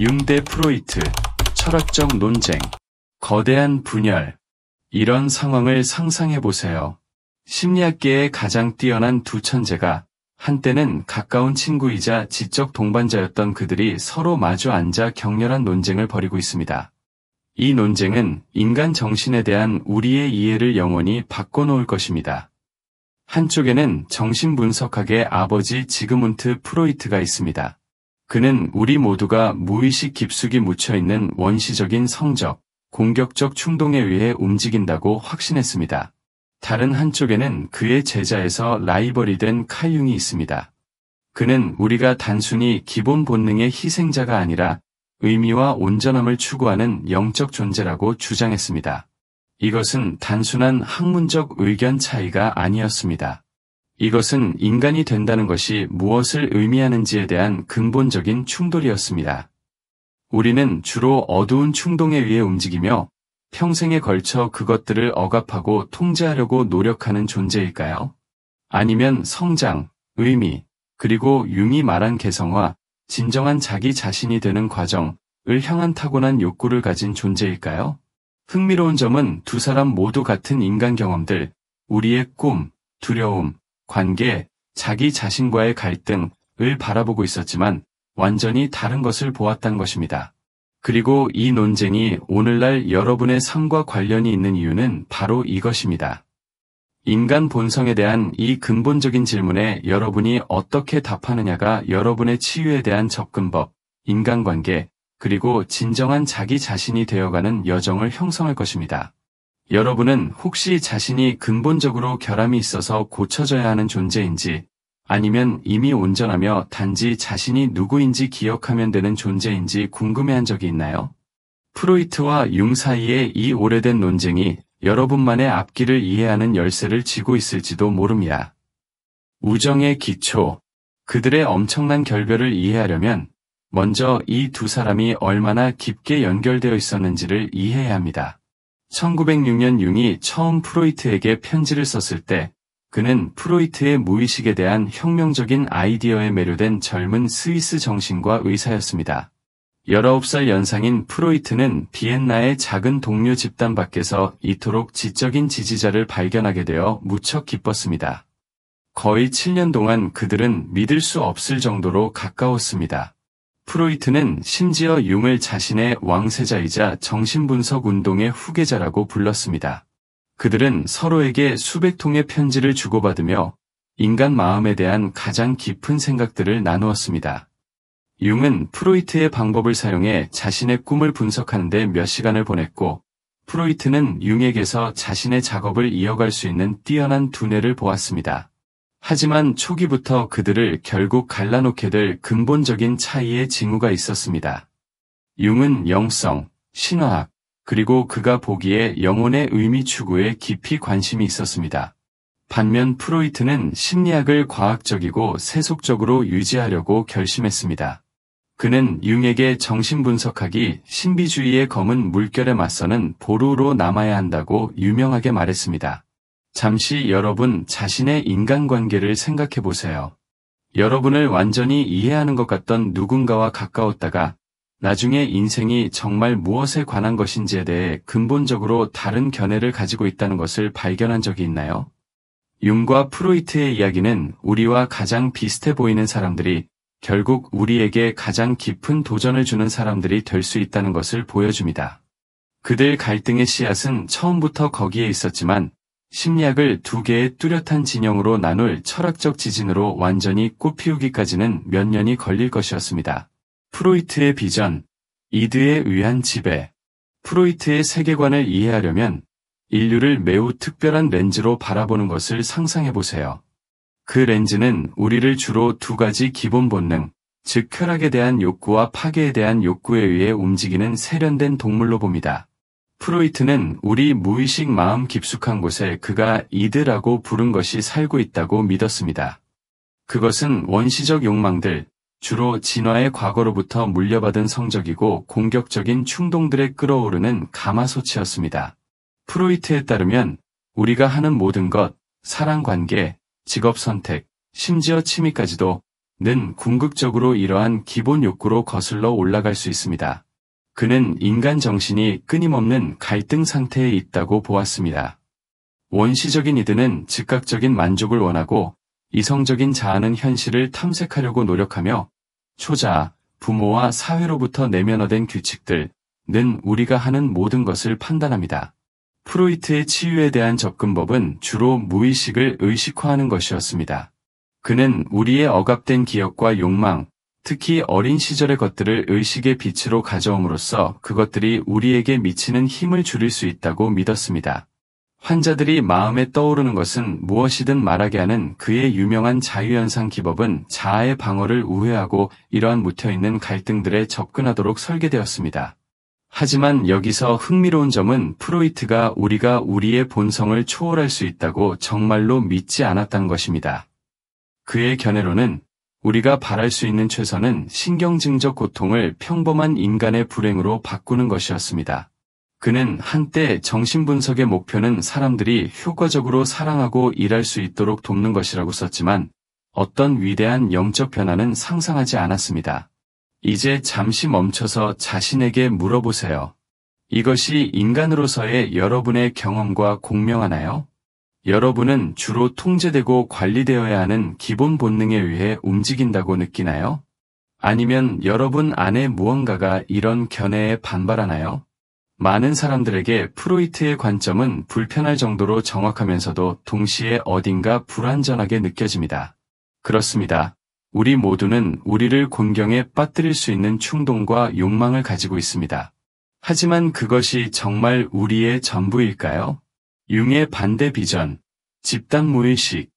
융 대 프로이트, 철학적 논쟁, 거대한 분열. 이런 상황을 상상해보세요. 심리학계의 가장 뛰어난 두 천재가 한때는 가까운 친구이자 지적 동반자였던 그들이 서로 마주 앉아 격렬한 논쟁을 벌이고 있습니다. 이 논쟁은 인간 정신에 대한 우리의 이해를 영원히 바꿔놓을 것입니다. 한쪽에는 정신분석학의 아버지 지그문트 프로이트가 있습니다. 그는 우리 모두가 무의식 깊숙이 묻혀있는 원시적인 성적, 공격적 충동에 의해 움직인다고 확신했습니다. 다른 한쪽에는 그의 제자에서 라이벌이 된 칼 융이 있습니다. 그는 우리가 단순히 기본 본능의 희생자가 아니라 의미와 온전함을 추구하는 영적 존재라고 주장했습니다. 이것은 단순한 학문적 의견 차이가 아니었습니다. 이것은 인간이 된다는 것이 무엇을 의미하는지에 대한 근본적인 충돌이었습니다. 우리는 주로 어두운 충동에 의해 움직이며 평생에 걸쳐 그것들을 억압하고 통제하려고 노력하는 존재일까요? 아니면 성장, 의미, 그리고 융이 말한 개성화, 진정한 자기 자신이 되는 과정을 향한 타고난 욕구를 가진 존재일까요? 흥미로운 점은 두 사람 모두 같은 인간 경험들, 우리의 꿈, 두려움, 관계, 자기 자신과의 갈등을 바라보고 있었지만 완전히 다른 것을 보았다는 것입니다. 그리고 이 논쟁이 오늘날 여러분의 삶과 관련이 있는 이유는 바로 이것입니다. 인간 본성에 대한 이 근본적인 질문에 여러분이 어떻게 답하느냐가 여러분의 치유에 대한 접근법, 인간관계, 그리고 진정한 자기 자신이 되어가는 여정을 형성할 것입니다. 여러분은 혹시 자신이 근본적으로 결함이 있어서 고쳐져야 하는 존재인지, 아니면 이미 온전하며 단지 자신이 누구인지 기억하면 되는 존재인지 궁금해한 적이 있나요? 프로이트와 융 사이의 이 오래된 논쟁이 여러분만의 앞길을 이해하는 열쇠를 쥐고 있을지도 모릅니다. 우정의 기초. 그들의 엄청난 결별을 이해하려면 먼저 이 두 사람이 얼마나 깊게 연결되어 있었는지를 이해해야 합니다. 1906년 융이 처음 프로이트에게 편지를 썼을 때 그는 프로이트의 무의식에 대한 혁명적인 아이디어에 매료된 젊은 스위스 정신과 의사였습니다. 19살 연상인 프로이트는 비엔나의 작은 동료 집단 밖에서 이토록 지적인 지지자를 발견하게 되어 무척 기뻤습니다. 거의 7년 동안 그들은 믿을 수 없을 정도로 가까웠습니다. 프로이트는 심지어 융을 자신의 왕세자이자 정신분석 운동의 후계자라고 불렀습니다. 그들은 서로에게 수백 통의 편지를 주고받으며 인간 마음에 대한 가장 깊은 생각들을 나누었습니다. 융은 프로이트의 방법을 사용해 자신의 꿈을 분석하는 데 몇 시간을 보냈고, 프로이트는 융에게서 자신의 작업을 이어갈 수 있는 뛰어난 두뇌를 보았습니다. 하지만 초기부터 그들을 결국 갈라놓게 될 근본적인 차이의 징후가 있었습니다. 융은 영성, 신화학, 그리고 그가 보기에 영혼의 의미 추구에 깊이 관심이 있었습니다. 반면 프로이트는 심리학을 과학적이고 세속적으로 유지하려고 결심했습니다. 그는 융에게 정신분석학이 신비주의의 검은 물결에 맞서는 보루로 남아야 한다고 유명하게 말했습니다. 잠시 여러분 자신의 인간관계를 생각해 보세요. 여러분을 완전히 이해하는 것 같던 누군가와 가까웠다가 나중에 인생이 정말 무엇에 관한 것인지에 대해 근본적으로 다른 견해를 가지고 있다는 것을 발견한 적이 있나요? 융과 프로이트의 이야기는 우리와 가장 비슷해 보이는 사람들이 결국 우리에게 가장 깊은 도전을 주는 사람들이 될 수 있다는 것을 보여줍니다. 그들 갈등의 씨앗은 처음부터 거기에 있었지만 심리학을 두 개의 뚜렷한 진영으로 나눌 철학적 지진으로 완전히 꽃피우기까지는 몇 년이 걸릴 것이었습니다. 프로이트의 비전, 이드에 의한 지배. 프로이트의 세계관을 이해하려면 인류를 매우 특별한 렌즈로 바라보는 것을 상상해보세요. 그 렌즈는 우리를 주로 두 가지 기본 본능, 즉 쾌락에 대한 욕구와 파괴에 대한 욕구에 의해 움직이는 세련된 동물로 봅니다. 프로이트는 우리 무의식 마음 깊숙한 곳에 그가 이드라고 부른 것이 살고 있다고 믿었습니다. 그것은 원시적 욕망들, 주로 진화의 과거로부터 물려받은 성적이고 공격적인 충동들에 끌어오르는 가마솥이었습니다. 프로이트에 따르면 우리가 하는 모든 것, 사랑관계, 직업 선택, 심지어 취미까지도 는 궁극적으로 이러한 기본 욕구로 거슬러 올라갈 수 있습니다. 그는 인간 정신이 끊임없는 갈등 상태에 있다고 보았습니다. 원시적인 이들은 즉각적인 만족을 원하고 이성적인 자아는 현실을 탐색하려고 노력하며 초자, 부모와 사회로부터 내면화된 규칙들, 는 우리가 하는 모든 것을 판단합니다. 프로이트의 치유에 대한 접근법은 주로 무의식을 의식화하는 것이었습니다. 그는 우리의 억압된 기억과 욕망, 특히 어린 시절의 것들을 의식의 빛으로 가져옴으로써 그것들이 우리에게 미치는 힘을 줄일 수 있다고 믿었습니다. 환자들이 마음에 떠오르는 것은 무엇이든 말하게 하는 그의 유명한 자유현상 기법은 자아의 방어를 우회하고 이러한 묻혀있는 갈등들에 접근하도록 설계되었습니다. 하지만 여기서 흥미로운 점은 프로이트가 우리가 우리의 본성을 초월할 수 있다고 정말로 믿지 않았다는 것입니다. 그의 견해로는 우리가 바랄 수 있는 최선은 신경증적 고통을 평범한 인간의 불행으로 바꾸는 것이었습니다. 그는 한때 정신분석의 목표는 사람들이 효과적으로 사랑하고 일할 수 있도록 돕는 것이라고 썼지만 어떤 위대한 영적 변화는 상상하지 않았습니다. 이제 잠시 멈춰서 자신에게 물어보세요. 이것이 인간으로서의 여러분의 경험과 공명하나요? 여러분은 주로 통제되고 관리되어야 하는 기본 본능에 의해 움직인다고 느끼나요? 아니면 여러분 안에 무언가가 이런 견해에 반발하나요? 많은 사람들에게 프로이트의 관점은 불편할 정도로 정확하면서도 동시에 어딘가 불완전하게 느껴집니다. 그렇습니다. 우리 모두는 우리를 곤경에 빠뜨릴 수 있는 충동과 욕망을 가지고 있습니다. 하지만 그것이 정말 우리의 전부일까요? 융의 반대 비전, 집단 무의식.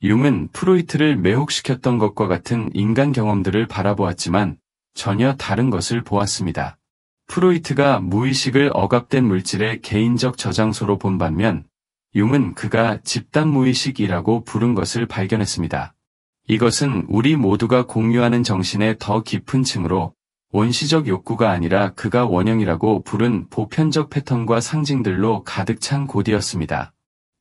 융은 프로이트를 매혹시켰던 것과 같은 인간 경험들을 바라보았지만 전혀 다른 것을 보았습니다. 프로이트가 무의식을 억압된 물질의 개인적 저장소로 본 반면 융은 그가 집단 무의식이라고 부른 것을 발견했습니다. 이것은 우리 모두가 공유하는 정신의 더 깊은 층으로 원시적 욕구가 아니라 그가 원형이라고 부른 보편적 패턴과 상징들로 가득 찬 곳이었습니다.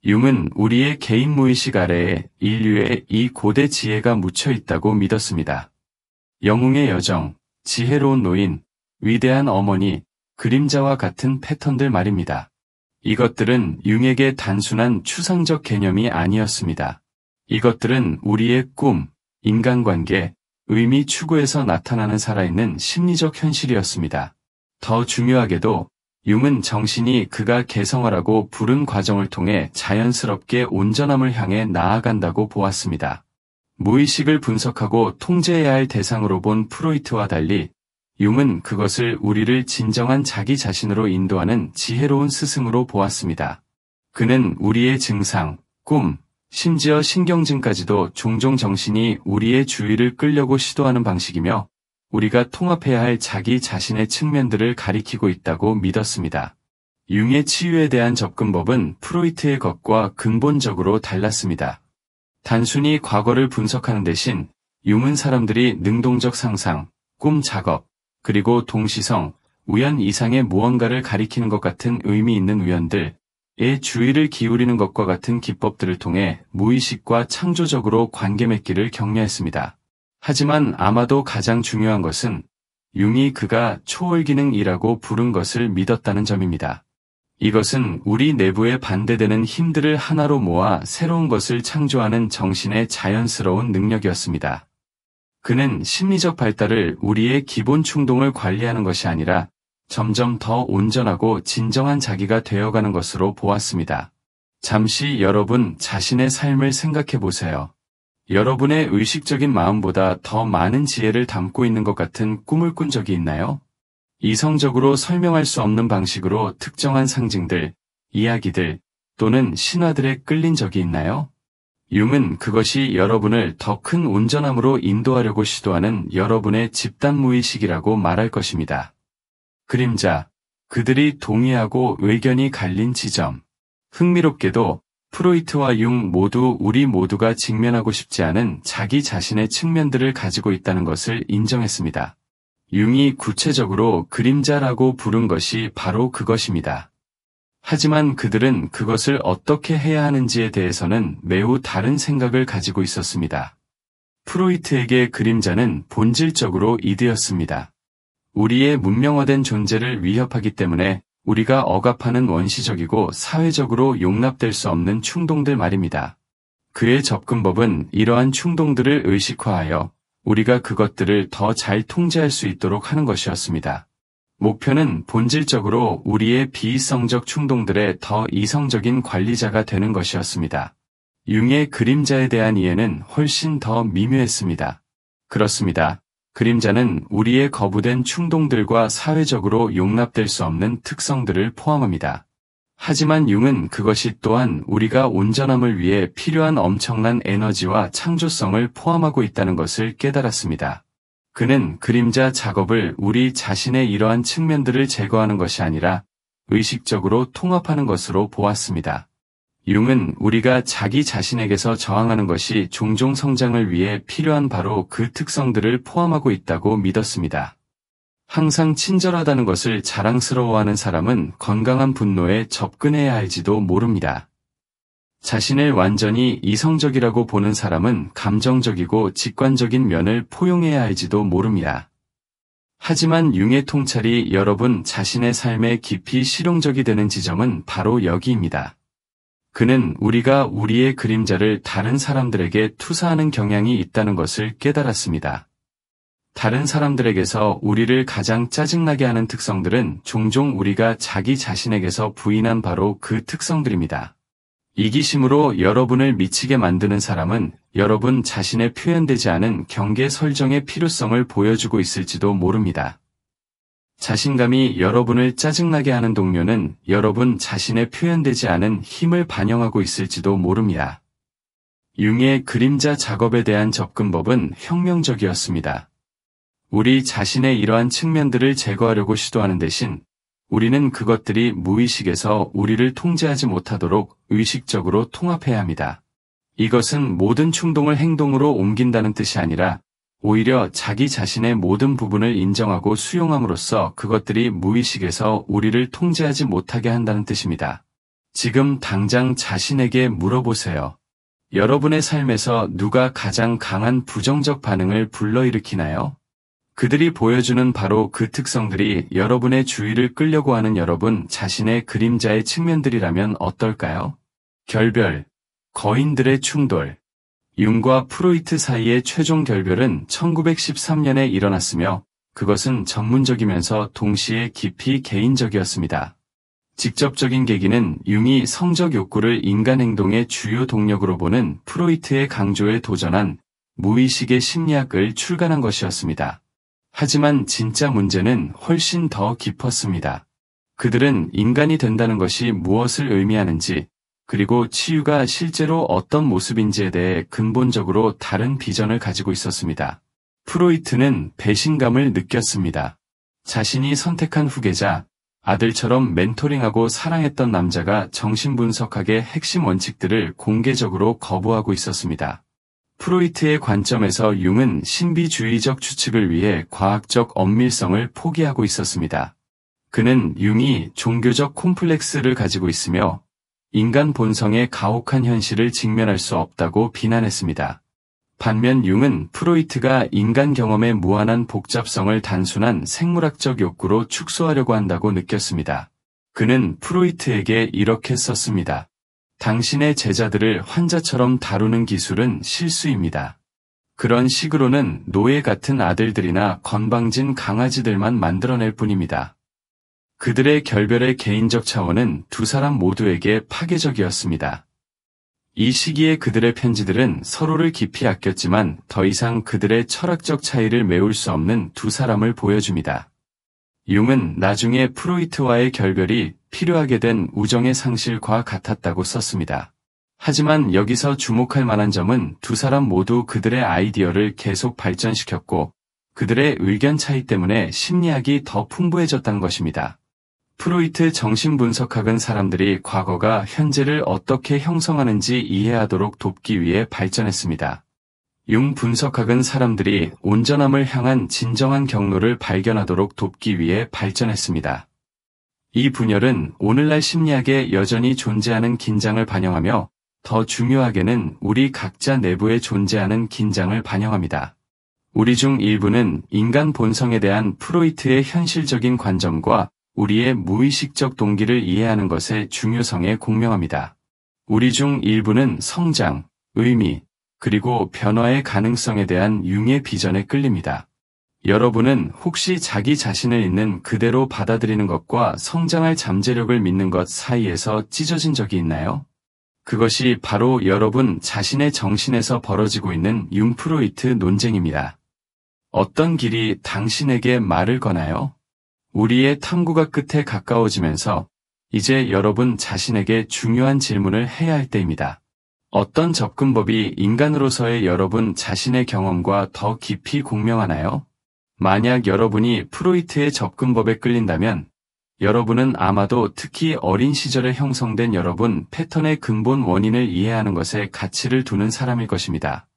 융은 우리의 개인 무의식 아래에 인류의 이 고대 지혜가 묻혀 있다고 믿었습니다. 영웅의 여정, 지혜로운 노인, 위대한 어머니, 그림자와 같은 패턴들 말입니다. 이것들은 융에게 단순한 추상적 개념이 아니었습니다. 이것들은 우리의 꿈, 인간관계, 의미 추구에서 나타나는 살아있는 심리적 현실이었습니다. 더 중요하게도 융은 정신이 그가 개성화라고 부른 과정을 통해 자연스럽게 온전함을 향해 나아간다고 보았습니다. 무의식을 분석하고 통제해야 할 대상으로 본 프로이트와 달리 융은 그것을 우리를 진정한 자기 자신으로 인도하는 지혜로운 스승으로 보았습니다. 그는 우리의 증상, 꿈, 심지어 신경증까지도 종종 정신이 우리의 주의를 끌려고 시도하는 방식이며 우리가 통합해야 할 자기 자신의 측면들을 가리키고 있다고 믿었습니다. 융의 치유에 대한 접근법은 프로이트의 것과 근본적으로 달랐습니다. 단순히 과거를 분석하는 대신 융은 사람들이 능동적 상상, 꿈 작업, 그리고 동시성, 우연 이상의 무언가를 가리키는 것 같은 의미 있는 우연들에 주의를 기울이는 것과 같은 기법들을 통해 무의식과 창조적으로 관계 맺기를 격려했습니다. 하지만 아마도 가장 중요한 것은 융이 그가 초월기능이라고 부른 것을 믿었다는 점입니다. 이것은 우리 내부에 반대되는 힘들을 하나로 모아 새로운 것을 창조하는 정신의 자연스러운 능력이었습니다. 그는 심리적 발달을 우리의 기본 충동을 관리하는 것이 아니라 점점 더 온전하고 진정한 자기가 되어가는 것으로 보았습니다. 잠시 여러분 자신의 삶을 생각해 보세요. 여러분의 의식적인 마음보다 더 많은 지혜를 담고 있는 것 같은 꿈을 꾼 적이 있나요? 이성적으로 설명할 수 없는 방식으로 특정한 상징들, 이야기들 또는 신화들에 끌린 적이 있나요? 융은 그것이 여러분을 더 큰 온전함으로 인도하려고 시도하는 여러분의 집단 무의식이라고 말할 것입니다. 그림자, 그들이 동의하고 의견이 갈린 지점. 흥미롭게도 프로이트와 융 모두 우리 모두가 직면하고 싶지 않은 자기 자신의 측면들을 가지고 있다는 것을 인정했습니다. 융이 구체적으로 그림자라고 부른 것이 바로 그것입니다. 하지만 그들은 그것을 어떻게 해야 하는지에 대해서는 매우 다른 생각을 가지고 있었습니다. 프로이트에게 그림자는 본질적으로 이드였습니다. 우리의 문명화된 존재를 위협하기 때문에 우리가 억압하는 원시적이고 사회적으로 용납될 수 없는 충동들 말입니다. 그의 접근법은 이러한 충동들을 의식화하여 우리가 그것들을 더 잘 통제할 수 있도록 하는 것이었습니다. 목표는 본질적으로 우리의 비이성적 충동들의 더 이성적인 관리자가 되는 것이었습니다. 융의 그림자에 대한 이해는 훨씬 더 미묘했습니다. 그렇습니다. 그림자는 우리의 거부된 충동들과 사회적으로 용납될 수 없는 특성들을 포함합니다. 하지만 융은 그것이 또한 우리가 온전함을 위해 필요한 엄청난 에너지와 창조성을 포함하고 있다는 것을 깨달았습니다. 그는 그림자 작업을 우리 자신의 이러한 측면들을 제거하는 것이 아니라 의식적으로 통합하는 것으로 보았습니다. 융은 우리가 자기 자신에게서 저항하는 것이 종종 성장을 위해 필요한 바로 그 특성들을 포함하고 있다고 믿었습니다. 항상 친절하다는 것을 자랑스러워하는 사람은 건강한 분노에 접근해야 할지도 모릅니다. 자신을 완전히 이성적이라고 보는 사람은 감정적이고 직관적인 면을 포용해야 할지도 모릅니다. 하지만 융의 통찰이 여러분 자신의 삶에 깊이 실용적이 되는 지점은 바로 여기입니다. 그는 우리가 우리의 그림자를 다른 사람들에게 투사하는 경향이 있다는 것을 깨달았습니다. 다른 사람들에게서 우리를 가장 짜증나게 하는 특성들은 종종 우리가 자기 자신에게서 부인한 바로 그 특성들입니다. 이기심으로 여러분을 미치게 만드는 사람은 여러분 자신의 표현되지 않은 경계 설정의 필요성을 보여주고 있을지도 모릅니다. 자신감이 여러분을 짜증나게 하는 동료는 여러분 자신의 표현되지 않은 힘을 반영하고 있을지도 모릅니다. 융의 그림자 작업에 대한 접근법은 혁명적이었습니다. 우리 자신의 이러한 측면들을 제거하려고 시도하는 대신 우리는 그것들이 무의식에서 우리를 통제하지 못하도록 의식적으로 통합해야 합니다. 이것은 모든 충동을 행동으로 옮긴다는 뜻이 아니라 오히려 자기 자신의 모든 부분을 인정하고 수용함으로써 그것들이 무의식에서 우리를 통제하지 못하게 한다는 뜻입니다. 지금 당장 자신에게 물어보세요. 여러분의 삶에서 누가 가장 강한 부정적 반응을 불러일으키나요? 그들이 보여주는 바로 그 특성들이 여러분의 주의를 끌려고 하는 여러분 자신의 그림자의 측면들이라면 어떨까요? 결별, 거인들의 충돌. 융과 프로이트 사이의 최종 결별은 1913년에 일어났으며 그것은 전문적이면서 동시에 깊이 개인적이었습니다. 직접적인 계기는 융이 성적 욕구를 인간 행동의 주요 동력으로 보는 프로이트의 강조에 도전한 무의식의 심리학을 출간한 것이었습니다. 하지만 진짜 문제는 훨씬 더 깊었습니다. 그들은 인간이 된다는 것이 무엇을 의미하는지, 그리고 치유가 실제로 어떤 모습인지에 대해 근본적으로 다른 비전을 가지고 있었습니다. 프로이트는 배신감을 느꼈습니다. 자신이 선택한 후계자, 아들처럼 멘토링하고 사랑했던 남자가 정신분석학의 핵심 원칙들을 공개적으로 거부하고 있었습니다. 프로이트의 관점에서 융은 신비주의적 추측을 위해 과학적 엄밀성을 포기하고 있었습니다. 그는 융이 종교적 콤플렉스를 가지고 있으며 인간 본성의 가혹한 현실을 직면할 수 없다고 비난했습니다. 반면 융은 프로이트가 인간 경험의 무한한 복잡성을 단순한 생물학적 욕구로 축소하려고 한다고 느꼈습니다. 그는 프로이트에게 이렇게 썼습니다. 당신의 제자들을 환자처럼 다루는 기술은 실수입니다. 그런 식으로는 노예 같은 아들들이나 건방진 강아지들만 만들어낼 뿐입니다. 그들의 결별의 개인적 차원은 두 사람 모두에게 파괴적이었습니다. 이 시기에 그들의 편지들은 서로를 깊이 아꼈지만 더 이상 그들의 철학적 차이를 메울 수 없는 두 사람을 보여줍니다. 융은 나중에 프로이트와의 결별이 필요하게 된 우정의 상실과 같았다고 썼습니다. 하지만 여기서 주목할 만한 점은 두 사람 모두 그들의 아이디어를 계속 발전시켰고 그들의 의견 차이 때문에 심리학이 더 풍부해졌다는 것입니다. 프로이트 정신분석학은 사람들이 과거가 현재를 어떻게 형성하는지 이해하도록 돕기 위해 발전했습니다. 융 분석학은 사람들이 온전함을 향한 진정한 경로를 발견하도록 돕기 위해 발전했습니다. 이 분열은 오늘날 심리학에 여전히 존재하는 긴장을 반영하며 더 중요하게는 우리 각자 내부에 존재하는 긴장을 반영합니다. 우리 중 일부는 인간 본성에 대한 프로이트의 현실적인 관점과 우리의 무의식적 동기를 이해하는 것의 중요성에 공명합니다. 우리 중 일부는 성장, 의미, 그리고 변화의 가능성에 대한 융의 비전에 끌립니다. 여러분은 혹시 자기 자신을 있는 그대로 받아들이는 것과 성장할 잠재력을 믿는 것 사이에서 찢어진 적이 있나요? 그것이 바로 여러분 자신의 정신에서 벌어지고 있는 융프로이트 논쟁입니다. 어떤 길이 당신에게 말을 거나요? 우리의 탐구가 끝에 가까워지면서 이제 여러분 자신에게 중요한 질문을 해야 할 때입니다. 어떤 접근법이 인간으로서의 여러분 자신의 경험과 더 깊이 공명하나요? 만약 여러분이 프로이트의 접근법에 끌린다면 여러분은 아마도 특히 어린 시절에 형성된 여러분 패턴의 근본 원인을 이해하는 것에 가치를 두는 사람일 것입니다.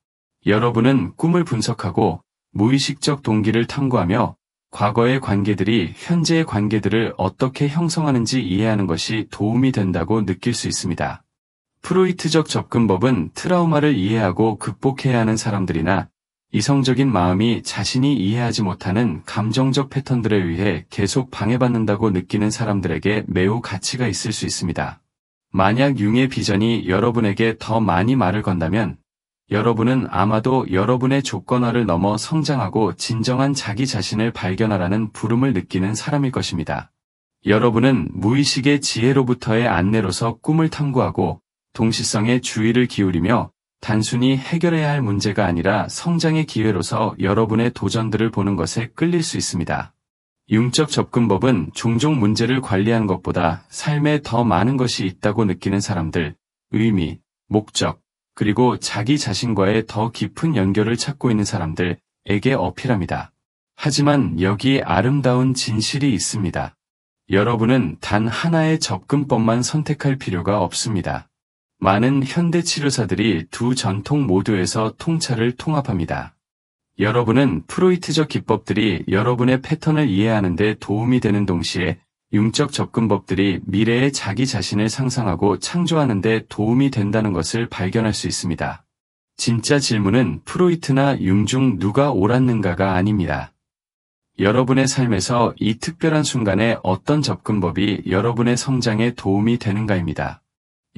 여러분은 꿈을 분석하고 무의식적 동기를 탐구하며 과거의 관계들이 현재의 관계들을 어떻게 형성하는지 이해하는 것이 도움이 된다고 느낄 수 있습니다. 프로이트적 접근법은 트라우마를 이해하고 극복해야 하는 사람들이나 이성적인 마음이 자신이 이해하지 못하는 감정적 패턴들에 의해 계속 방해받는다고 느끼는 사람들에게 매우 가치가 있을 수 있습니다. 만약 융의 비전이 여러분에게 더 많이 말을 건다면 여러분은 아마도 여러분의 조건화를 넘어 성장하고 진정한 자기 자신을 발견하라는 부름을 느끼는 사람일 것입니다. 여러분은 무의식의 지혜로부터의 안내로서 꿈을 탐구하고 동시성에 주의를 기울이며 단순히 해결해야 할 문제가 아니라 성장의 기회로서 여러분의 도전들을 보는 것에 끌릴 수 있습니다. 융적 접근법은 종종 문제를 관리하는 것보다 삶에 더 많은 것이 있다고 느끼는 사람들, 의미, 목적, 그리고 자기 자신과의 더 깊은 연결을 찾고 있는 사람들에게 어필합니다. 하지만 여기 아름다운 진실이 있습니다. 여러분은 단 하나의 접근법만 선택할 필요가 없습니다. 많은 현대 치료사들이 두 전통 모두에서 통찰을 통합합니다. 여러분은 프로이트적 기법들이 여러분의 패턴을 이해하는 데 도움이 되는 동시에 융적 접근법들이 미래의 자기 자신을 상상하고 창조하는 데 도움이 된다는 것을 발견할 수 있습니다. 진짜 질문은 프로이트나 융 중 누가 옳았는가가 아닙니다. 여러분의 삶에서 이 특별한 순간에 어떤 접근법이 여러분의 성장에 도움이 되는가입니다.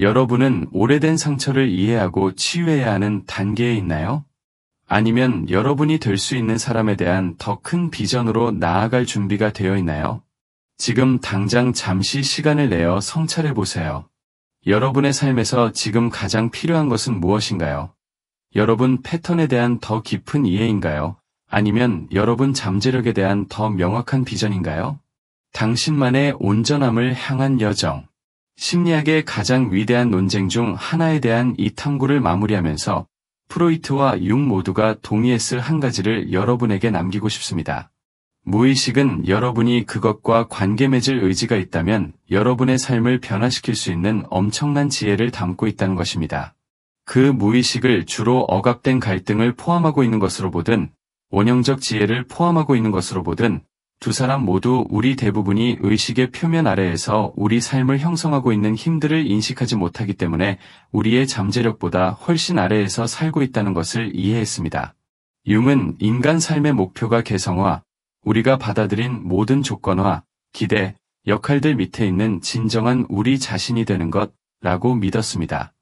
여러분은 오래된 상처를 이해하고 치유해야 하는 단계에 있나요? 아니면 여러분이 될 수 있는 사람에 대한 더 큰 비전으로 나아갈 준비가 되어 있나요? 지금 당장 잠시 시간을 내어 성찰해 보세요. 여러분의 삶에서 지금 가장 필요한 것은 무엇인가요? 여러분 패턴에 대한 더 깊은 이해인가요? 아니면 여러분 잠재력에 대한 더 명확한 비전인가요? 당신만의 온전함을 향한 여정. 심리학의 가장 위대한 논쟁 중 하나에 대한 이 탐구를 마무리하면서 프로이트와 융 모두가 동의했을 한 가지를 여러분에게 남기고 싶습니다. 무의식은 여러분이 그것과 관계 맺을 의지가 있다면 여러분의 삶을 변화시킬 수 있는 엄청난 지혜를 담고 있다는 것입니다. 그 무의식을 주로 억압된 갈등을 포함하고 있는 것으로 보든 원형적 지혜를 포함하고 있는 것으로 보든 두 사람 모두 우리 대부분이 의식의 표면 아래에서 우리 삶을 형성하고 있는 힘들을 인식하지 못하기 때문에 우리의 잠재력보다 훨씬 아래에서 살고 있다는 것을 이해했습니다. 융은 인간 삶의 목표가 개성화, 우리가 받아들인 모든 조건화, 기대, 역할들 밑에 있는 진정한 우리 자신이 되는 것라고 믿었습니다.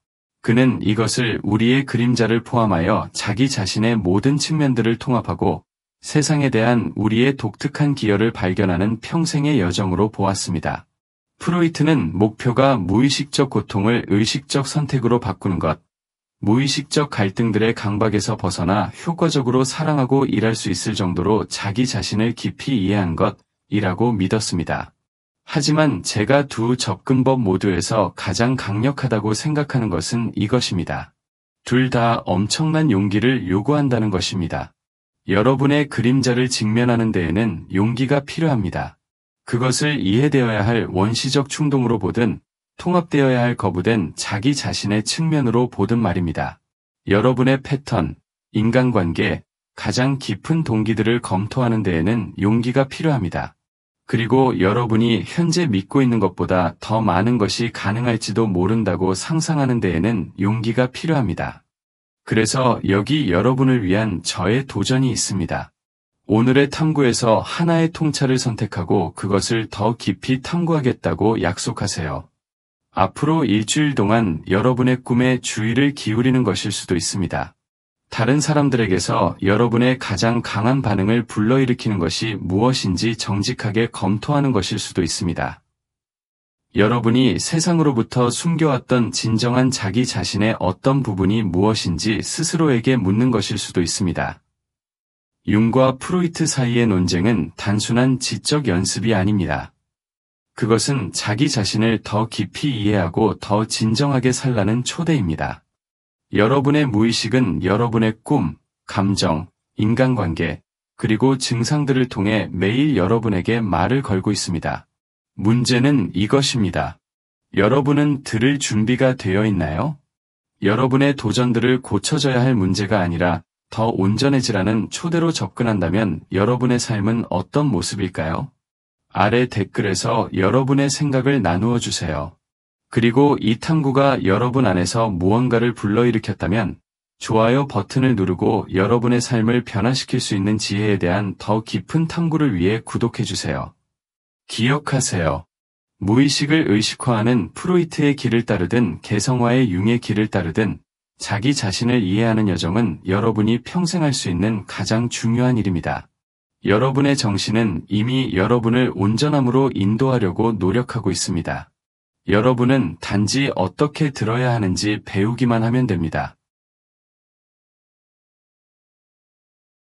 그는 이것을 우리의 그림자를 포함하여 자기 자신의 모든 측면들을 통합하고 세상에 대한 우리의 독특한 기여를 발견하는 평생의 여정으로 보았습니다. 프로이트는 목표가 무의식적 고통을 의식적 선택으로 바꾸는 것, 무의식적 갈등들의 강박에서 벗어나 효과적으로 사랑하고 일할 수 있을 정도로 자기 자신을 깊이 이해한 것이라고 믿었습니다. 하지만 제가 두 접근법 모두에서 가장 강력하다고 생각하는 것은 이것입니다. 둘 다 엄청난 용기를 요구한다는 것입니다. 여러분의 그림자를 직면하는 데에는 용기가 필요합니다. 그것을 이해되어야 할 원시적 충동으로 보든 통합되어야 할 거부된 자기 자신의 측면으로 보든 말입니다. 여러분의 패턴, 인간관계, 가장 깊은 동기들을 검토하는 데에는 용기가 필요합니다. 그리고 여러분이 현재 믿고 있는 것보다 더 많은 것이 가능할지도 모른다고 상상하는 데에는 용기가 필요합니다. 그래서 여기 여러분을 위한 저의 도전이 있습니다. 오늘의 탐구에서 하나의 통찰을 선택하고 그것을 더 깊이 탐구하겠다고 약속하세요. 앞으로 일주일 동안 여러분의 꿈에 주의를 기울이는 것일 수도 있습니다. 다른 사람들에게서 여러분의 가장 강한 반응을 불러일으키는 것이 무엇인지 정직하게 검토하는 것일 수도 있습니다. 여러분이 세상으로부터 숨겨왔던 진정한 자기 자신의 어떤 부분이 무엇인지 스스로에게 묻는 것일 수도 있습니다. 융과 프로이트 사이의 논쟁은 단순한 지적 연습이 아닙니다. 그것은 자기 자신을 더 깊이 이해하고 더 진정하게 살라는 초대입니다. 여러분의 무의식은 여러분의 꿈, 감정, 인간관계, 그리고 증상들을 통해 매일 여러분에게 말을 걸고 있습니다. 문제는 이것입니다. 여러분은 들을 준비가 되어 있나요? 여러분의 도전들을 고쳐져야 할 문제가 아니라 더 온전해지라는 초대로 접근한다면 여러분의 삶은 어떤 모습일까요? 아래 댓글에서 여러분의 생각을 나누어 주세요. 그리고 이 탐구가 여러분 안에서 무언가를 불러일으켰다면 좋아요 버튼을 누르고 여러분의 삶을 변화시킬 수 있는 지혜에 대한 더 깊은 탐구를 위해 구독해주세요. 기억하세요. 무의식을 의식화하는 프로이트의 길을 따르든 개성화의 융의 길을 따르든 자기 자신을 이해하는 여정은 여러분이 평생 할 수 있는 가장 중요한 일입니다. 여러분의 정신은 이미 여러분을 온전함으로 인도하려고 노력하고 있습니다. 여러분은 단지 어떻게 들어야 하는지 배우기만 하면 됩니다.